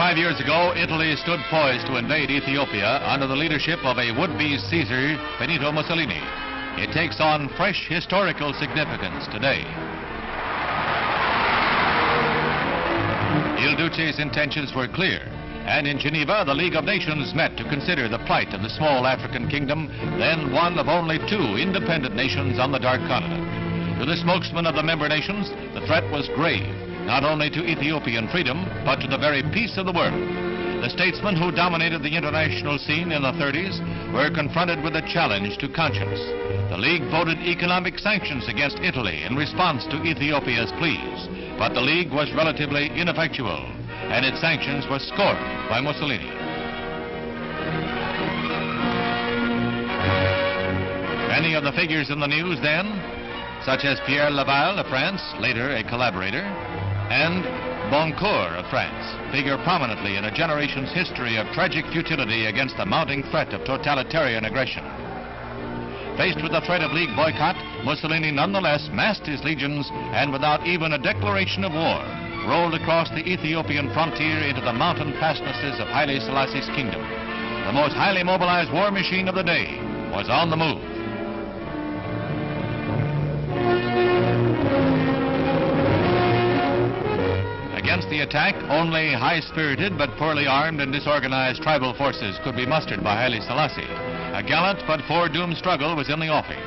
5 years ago, Italy stood poised to invade Ethiopia under the leadership of a would-be Caesar, Benito Mussolini. It takes on fresh historical significance today. Il Duce's intentions were clear, and in Geneva, the League of Nations met to consider the plight of the small African kingdom, then one of only 2 independent nations on the Dark Continent. To the spokesman of the member nations, the threat was grave, not only to Ethiopian freedom, but to the very peace of the world. The statesmen who dominated the international scene in the 30s were confronted with a challenge to conscience. The League voted economic sanctions against Italy in response to Ethiopia's pleas, but the League was relatively ineffectual, and its sanctions were scorned by Mussolini. Many of the figures in the news then, such as Pierre Laval of France, later a collaborator, and Boncourt of France, figure prominently in a generation's history of tragic futility against the mounting threat of totalitarian aggression. Faced with the threat of League boycott, Mussolini nonetheless massed his legions and without even a declaration of war, rolled across the Ethiopian frontier into the mountain fastnesses of Haile Selassie's kingdom. The most highly mobilized war machine of the day was on the move. Against the attack, only high-spirited but poorly armed and disorganized tribal forces could be mustered by Haile Selassie. A gallant but foredoomed struggle was in the offing.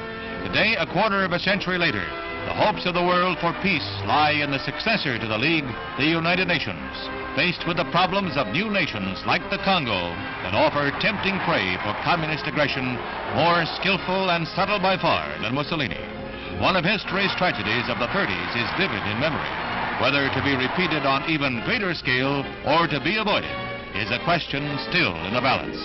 Today, a quarter of a century later, the hopes of the world for peace lie in the successor to the League, the United Nations, faced with the problems of new nations like the Congo that offer tempting prey for communist aggression, more skillful and subtle by far than Mussolini. One of history's tragedies of the 30s is vivid in memory. Whether to be repeated on even greater scale or to be avoided is a question still in the balance.